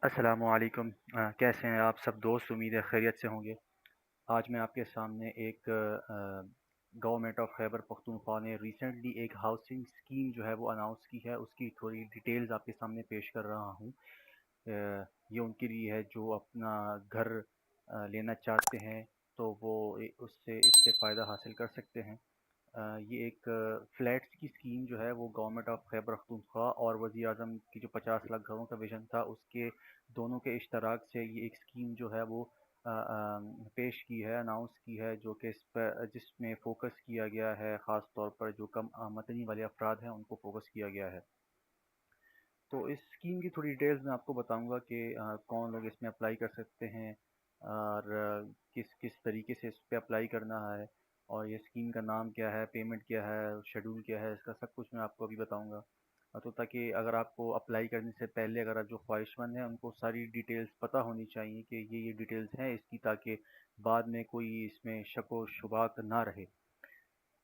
अस्सलामु अलैकुम। कैसे हैं आप सब दोस्त? उम्मीद है खैरियत से होंगे। आज मैं आपके सामने एक गवर्नमेंट ऑफ खैबर पख्तूनख्वा ने रिसेंटली एक हाउसिंग स्कीम जो है वो अनाउंस की है, उसकी थोड़ी डिटेल्स आपके सामने पेश कर रहा हूँ। ये उनके लिए है जो अपना घर लेना चाहते हैं, तो वो उससे इससे फ़ायदा हासिल कर सकते हैं। ये एक फ्लैट्स की स्कीम जो है वो गवर्नमेंट ऑफ खैबर पख्तूनख्वा और वज़ीर आज़म की जो 50 लाख घरों का विज़न था, उसके दोनों के इश्तराक से ये एक स्कीम जो है वो पेश की है, अनाउंस की है, जो कि इस पर जिसमें फ़ोकस किया गया है, ख़ास तौर पर जो कम आमदनी वाले अफराद हैं उनको फ़ोकस किया गया है। तो इस स्कीम की थोड़ी डिटेल्स मैं आपको बताऊंगा कि कौन लोग इसमें अप्लाई कर सकते हैं और किस किस तरीके से इस पे अप्लाई करना है, और ये स्कीम का नाम क्या है, पेमेंट क्या है, शेड्यूल क्या है, इसका सब कुछ मैं आपको अभी बताऊंगा। तो ताकि अगर आपको अप्लाई करने से पहले अगर आप जो ख्वाहिशमंद हैं उनको सारी डिटेल्स पता होनी चाहिए कि ये डिटेल्स हैं इसकी, ताकि बाद में कोई इसमें शक व शुबात ना रहे।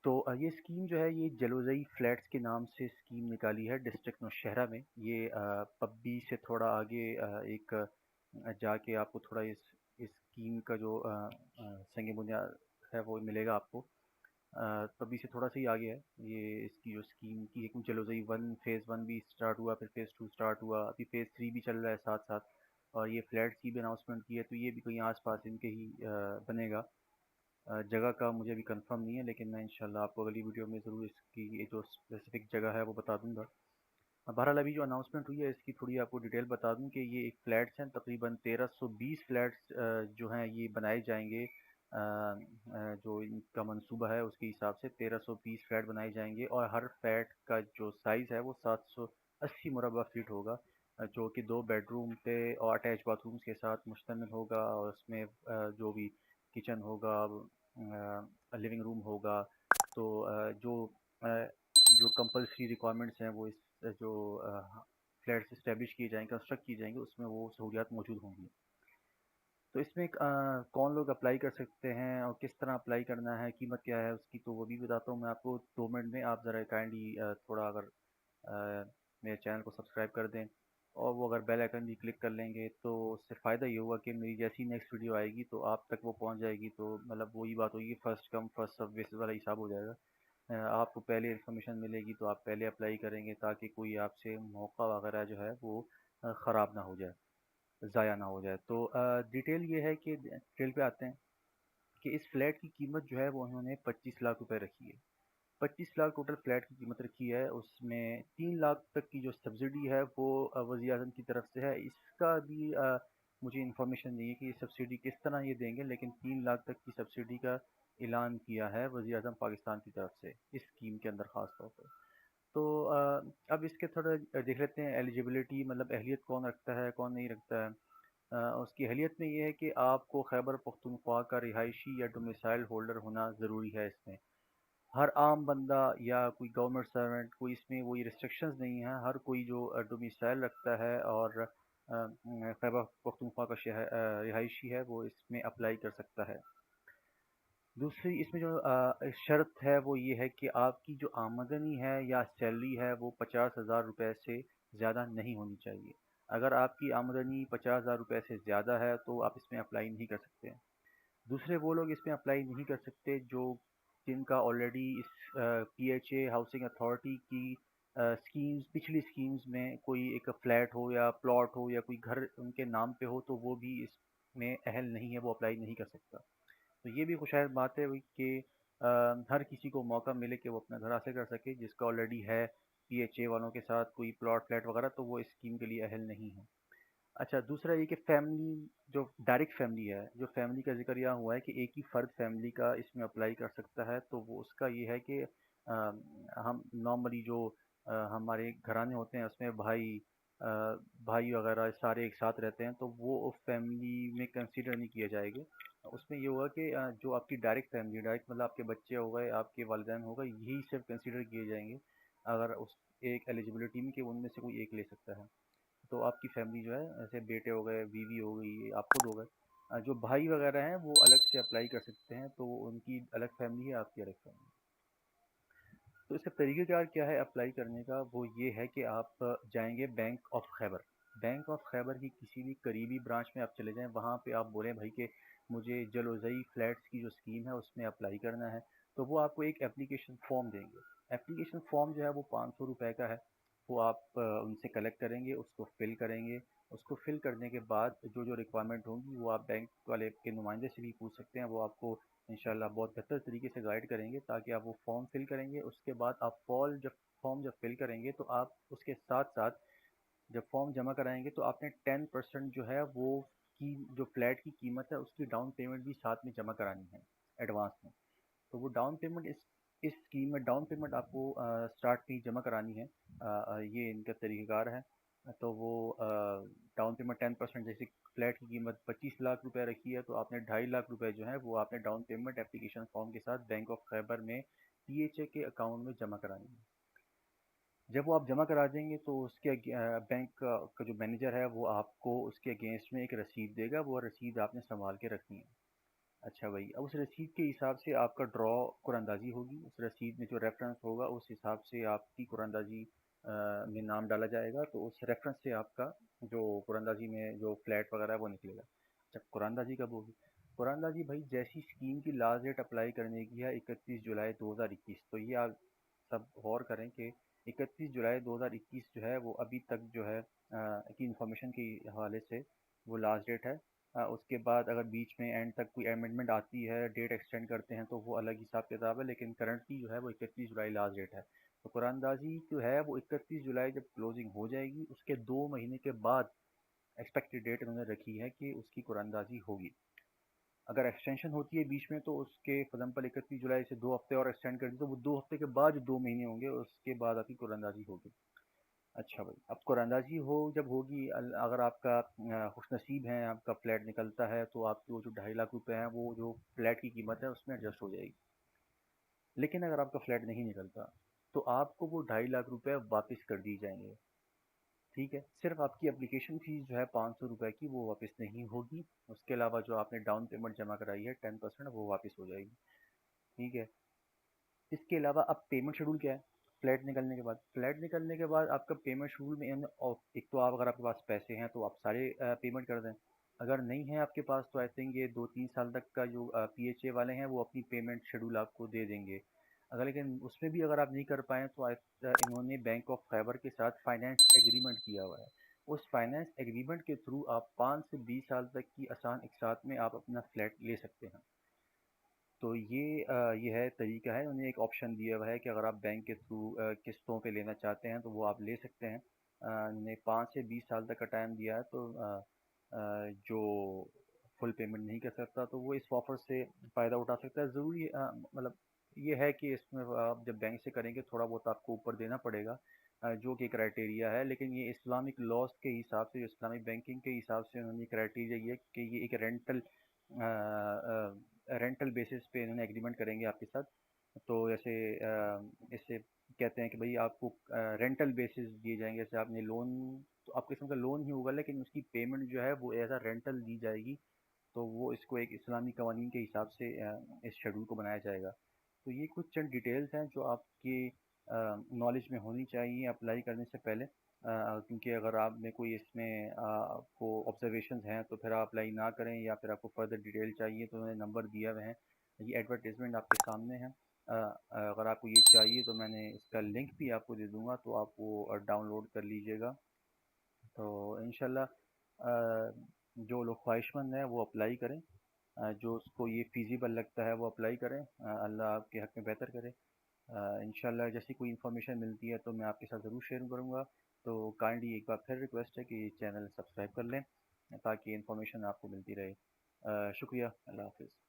तो ये स्कीम जो है ये जलोज़ई फ्लैट्स के नाम से स्कीम निकाली है डिस्ट्रिक्ट नौशहरा में। ये पब्बी से थोड़ा आगे एक जाके आपको थोड़ा इस स्कीम का जो संग बुनियाद है वो मिलेगा आपको। पब्बी से थोड़ा सा ही आगे है ये इसकी जो स्कीम की एक जलोज़ई वन फ़ेज़ वन भी स्टार्ट हुआ, फिर फ़ेज़ टू स्टार्ट हुआ, अभी फ़ेज़ थ्री भी चल रहा है साथ साथ। और ये फ्लैट्स की भी अनाउंसमेंट की है, तो ये भी कहीं आस पास इनके ही बनेगा। जगह का मुझे अभी कंफर्म नहीं है, लेकिन मैं इंशाल्लाह आपको अगली वीडियो में ज़रूर इसकी ये जो स्पेसिफिक जगह है वो बता दूंगा। बहरहाल अभी जो अनाउंसमेंट हुई है इसकी थोड़ी आपको डिटेल बता दूं कि ये एक फ़्लैट्स हैं, तकरीबन 1320 फ़्लैट्स जो हैं ये बनाए जाएंगे। जो इनका मंसूबा है उसके हिसाब से 1320 फ्लैट बनाए जाएंगे, और हर फ्लैट का जो साइज़ है वो 780 मुरबा फीट होगा, जो कि 2 बेडरूम पे और अटैच बाथरूम्स के साथ मुश्तमिल होगा। और उसमें जो भी किचन होगा, लिविंग रूम होगा, तो जो कंपलसरी रिक्वायरमेंट्स हैं वो इस जो फ्लैट्स इस्टेब्लिश किए जाएंगे, कंस्ट्रक्ट किए जाएंगे, उसमें वो सहूलियात मौजूद होंगी। तो इसमें कौन लोग अप्लाई कर सकते हैं और किस तरह अप्लाई करना है, कीमत क्या है उसकी, तो वो भी बताता हूँ मैं आपको 2 मिनट में। आप ज़रा काइंडली थोड़ा अगर मेरे चैनल को सब्सक्राइब कर दें, और वो अगर बेल आइकन भी क्लिक कर लेंगे, तो उससे फ़ायदा ये होगा कि मेरी जैसी नेक्स्ट वीडियो आएगी तो आप तक वो पहुंच जाएगी। तो मतलब वही बात होगी, first come first serve basis वाला हिसाब हो जाएगा। आपको पहले इन्फॉर्मेशन मिलेगी तो आप पहले अप्लाई करेंगे, ताकि कोई आपसे मौका वगैरह जो है वो ख़राब ना हो जाए, ज़ाया ना हो जाए। तो डिटेल ये है कि डिटेल पे आते हैं कि इस फ्लैट की कीमत जो है वो उन्होंने 25 लाख रुपए रखी है। 25 लाख टोटल फ्लैट की कीमत रखी है। उसमें 3 लाख तक की जो सब्सिडी है वो वज़ीर आज़म की तरफ से है। इसका भी मुझे इन्फॉर्मेशन नहीं है कि ये सब्सिडी किस तरह ये देंगे, लेकिन 3 लाख तक की सब्सिडी का ऐलान किया है वज़ीर आज़म पाकिस्तान की तरफ से इस स्कीम के अंदर ख़ास तौर पर। तो अब इसके थोड़ा देख लेते हैं एलिजिबिलिटी, मतलब अहलियत कौन रखता है कौन नहीं रखता है। उसकी अहलियत में ये है कि आपको खैबर पख्तूनख्वा का रिहायशी या डोमिसाइल होल्डर होना ज़रूरी है। इसमें हर आम बंदा या कोई गवर्नमेंट सर्वेंट, कोई इसमें कोई रिस्ट्रिक्शंस नहीं है। हर कोई जो डोमिसाइल रखता है और खैबर पख्तूनख्वा का रिहायशी है वो इसमें अप्लाई कर सकता है। दूसरी इसमें जो शर्त है वो ये है कि आपकी जो आमदनी है या सैलरी है वो 50,000 रुपये से ज़्यादा नहीं होनी चाहिए। अगर आपकी आमदनी 50,000 रुपये से ज़्यादा है तो आप इसमें अप्लाई नहीं कर सकते हैं। दूसरे वो लोग इसमें अप्लाई नहीं कर सकते जो जिनका ऑलरेडी इस पीएचए हाउसिंग अथॉरिटी की स्कीम्स, पिछली स्कीम्स में कोई एक फ्लैट हो या प्लॉट हो या कोई घर उनके नाम पे हो, तो वो भी इसमें अहल नहीं है, वो अप्लाई नहीं कर सकता। तो ये भी खुशहाल बात है कि हर किसी को मौका मिले कि वो अपना घर हासिल कर सके, जिसका ऑलरेडी है पीएचए वालों के साथ कोई प्लॉट फ्लैट वगैरह, तो वो इस स्कीम के लिए अहल नहीं है। अच्छा, दूसरा ये कि फैमिली, जो डायरेक्ट फैमिली है, जो फैमिली का जिक्र यहाँ हुआ है कि एक ही फ़र्द फैमिली का इसमें अप्लाई कर सकता है, तो वो उसका ये है कि हम नॉर्मली जो हमारे घराने होते हैं उसमें अ, भाई वगैरह सारे एक साथ रहते हैं, तो वो फैमिली में कंसीडर नहीं किए जाएंगे। उसमें ये होगा कि जो आपकी डायरेक्ट फैमिली, डायरेक्ट मतलब आपके बच्चे हो गए, आपके वालिदैन हो गए, यही सिर्फ कंसीडर किए जाएंगे अगर उस एक एलिजिबिलिटी में, कि उनमें से कोई एक ले सकता है। तो आपकी फैमिली जो है, ऐसे बेटे हो गए, बीवी हो गई, आप खुद हो गए, जो भाई वगैरह हैं वो अलग से अप्लाई कर सकते हैं, तो उनकी अलग फैमिली है, आपकी अलग फैमिली। तो इसका तरीक़ेकार क्या है अप्लाई करने का, वो ये है कि आप जाएंगे Bank of Khyber. Bank of Khyber کی کسی بھی قریبی برانچ میں آپ چلے جائیں، وہاں پہ آپ بولیں بھائی کہ مجھے جلوزئی فلیٹس کی جو اسکیم ہے اس میں اپلائی کرنا ہے، تو وہ آپ کو ایک اپلیکیشن فارم دیں گے۔ اپلیکیشن فارم جو ہے وہ 500 روپے کا ہے، وہ آپ ان سے کلیکٹ کریں گے، اس کو فل کریں گے۔ اس کو فل کرنے کے بعد جو جو ریکوائرمنٹ ہوں گی وہ آپ بینک والے کے نمائندے سے بھی پوچھ سکتے ہیں، وہ آپ کو انشاءاللہ بہت بہتر طریقے سے گائیڈ کریں گے، تاکہ آپ وہ فارم فل کریں گے۔ اس کے بعد آپ فارم جب فل کریں گے تو آپ اس کے ساتھ ساتھ جب فارم جمع کرائیں گے تو آپ نے 10% جو ہے وہ کی جو فلیٹ کی قیمت ہے اس کی ڈاؤن پیمنٹ بھی ساتھ میں جمع کرانی ہے ایڈوانس میں۔ تو وہ ڈاؤن پیمنٹ اس اسکیم میں ڈاؤن پیمنٹ آپ کو اسٹارٹ میں ہی جمع کرانی ہے، یہ ان کا طریقہ کار ہے۔ تو وہ ڈاؤن پیمنٹ 10%، جیسے فلیٹ کی قیمت 25 لاکھ روپے رکھی ہے تو آپ نے 2.5 لاکھ روپے جو ہے وہ آپ نے ڈاؤن پیمنٹ اپلیکیشن فارم کے ساتھ بینک آف خیبر میں پی ایچ اے کے اکاؤنٹ میں جمع کرانی ہے۔ جب وہ آپ جمع کرا دیں گے تو اس کے بینک کا جو مینیجر ہے وہ آپ کو اس کے اگینسٹ میں ایک رسید دے گا، وہ رسید آپ نے سنبھال کے رکھنی ہے۔ اچھا بھائی، اب اس رسید کے حساب سے آپ کا ڈرا قرآن اندازی ہوگی، اس رسید میں جو ریفرنس ہوگا اس حساب سے آپ کی قرآن اندازی میں نام ڈالا جائے گا، تو اس ریفرنس سے آپ کا جو قرآن اندازی میں جو فلیٹ وغیرہ ہے وہ نکلے گا۔ جب قرآن اندازی کب ہوگی؟ قرآن اندازی بھائی جیسی اسکیم کی لاسٹ ڈیٹ اپلائی کرنے کی ہے 31 جولائی 2021، تو یہ آپ سب غور کریں کہ 31 جولائی 2021 جو ہے وہ ابھی تک جو ہے کی انفارمیشن کے حوالے سے وہ لاسٹ ڈیٹ ہے۔ اس کے بعد اگر بیچ میں اینڈ تک کوئی امینڈمنٹ آتی ہے، ڈیٹ ایکسٹینڈ کرتے ہیں تو وہ الگ حساب کتاب ہے، لیکن کرنٹلی جو ہے وہ 31 جولائی لاسٹ ڈیٹ ہے۔ تو قرآن اندازی جو ہے وہ 31 جولائی جب کلوزنگ ہو جائے گی اس کے 2 مہینے کے بعد ایکسپیکٹڈ ڈیٹ انہوں نے رکھی ہے کہ اس کی قرآن اندازی ہوگی۔ اگر ایکسٹینشن ہوتی ہے بیچ میں تو اس کے فزمپل 31 جولائی سے 2 ہفتے اور ایکسٹینڈ کر دی تو وہ 2 ہفتے کے بعد جو 2 مہینے ہوں گے اس کے بعد آپ کی قرآن اندازی ہوگی۔ اچھا بھائی، اب قرآن اندازی جب ہوگی، اگر آپ کا خوش نصیب ہیں، آپ کا فلیٹ نکلتا ہے تو آپ کی وہ جو 2.5 لاکھ روپے ہیں وہ جو فلیٹ کی قیمت ہے اس میں ایڈجسٹ ہو جائے گی۔ لیکن اگر آپ کا فلیٹ نہیں نکلتا تو آپ کو وہ 2.5 لاکھ روپے واپس کر دی جائیں گے، ٹھیک ہے؟ صرف آپ کی اپلیکیشن فیس جو ہے 500 روپے کی وہ واپس نہیں ہوگی، اس کے علاوہ جو آپ نے ڈاؤن پیمنٹ جمع کرائی ہے 10% وہ واپس ہو جائے گی، ٹھیک ہے؟ اس کے علاوہ اب پیمنٹ شیڈول کیا ہے؟ فلیٹ نکلنے کے بعد آپ کا پیمنٹ شیڈول میں ایک تو آپ اگر آپ کے پاس پیسے ہیں تو آپ سارے پیمنٹ کر دیں، اگر نہیں ہے آپ کے پاس تو آئی تھنک یہ 2-3 سال تک کا جو پی ایچ اے والے ہیں وہ اپنی پیمنٹ شیڈول آپ کو دے دیں گے۔ اگر لیکن اس میں بھی اگر آپ نہیں کر پائیں تو انہوں نے بینک آف خیبر کے ساتھ فائنینس ایگریمنٹ کیا ہوا ہے، اس فائنینس ایگریمنٹ کے تھرو آپ 5 سے 20 سال تک کی آسان اقساط میں آپ اپنا فلیٹ لے سکتے ہیں۔ تو یہ ہے طریقہ ہے، انہیں ایک آپشن دیا ہوا ہے کہ اگر آپ بینک کے تھرو قسطوں پہ لینا چاہتے ہیں تو وہ آپ لے سکتے ہیں۔ انہیں 5 سے 20 سال تک کا ٹائم دیا ہے، تو جو فل پیمنٹ نہیں کر سکتا تو وہ اس آفر سے فائدہ اٹھا سکتا ہے۔ ضروری مطلب یہ ہے کہ اس میں آپ جب بینک سے کریں گے تھوڑا بہت آپ کو اوپر دینا پڑے گا، جو کہ کرائٹیریا ہے، لیکن یہ اسلامک لاس کے حساب سے، جو اسلامک بینکنگ کے حساب سے انہوں نے کرائٹیریا یہ ہے کہ یہ ایک رینٹل بیسس پہ انہوں نے ایگریمنٹ کریں گے آپ کے ساتھ۔ تو جیسے اس سے کہتے ہیں کہ بھئی آپ کو رینٹل بیسس دیے جائیں گے، جیسے آپ نے لون، تو آپ قسم کا لون ہی ہوگا لیکن اس کی پیمنٹ جو ہے وہ ایز اے رینٹل دی جائے گی، تو وہ اس کو ایک اسلامی قوانین کے حساب سے اس شیڈول کو بنایا جائے گا۔ تو یہ کچھ چند ڈیٹیلز ہیں جو آپ کی نالج میں ہونی چاہیے اپلائی کرنے سے پہلے، کیونکہ اگر آپ میں کوئی اس میں آپ کو آبزرویشنز ہیں تو پھر آپ اپلائی نہ کریں، یا پھر آپ کو فردر ڈیٹیل چاہیے تو انہوں نے نمبر دیا ہوئے ہیں، یہ ایڈورٹیزمنٹ آپ کے سامنے ہے۔ اگر آپ کو یہ چاہیے تو میں نے اس کا لنک بھی آپ کو دے دوں گا، تو آپ وہ ڈاؤن لوڈ کر لیجئے گا۔ تو انشاءاللہ جو لوگ خواہش مند ہیں وہ اپلائی کریں، جو اس کو یہ فیزیبل لگتا ہے وہ اپلائی کریں، اللہ آپ کے حق میں بہتر کرے۔ انشاءاللہ جیسی کوئی انفارمیشن ملتی ہے تو میں آپ کے ساتھ ضرور شیئر کروں گا، تو کائنڈلی ایک بار پھر ریکویسٹ ہے کہ یہ چینل سبسکرائب کر لیں تاکہ انفارمیشن آپ کو ملتی رہے۔ شکریہ، اللہ حافظ۔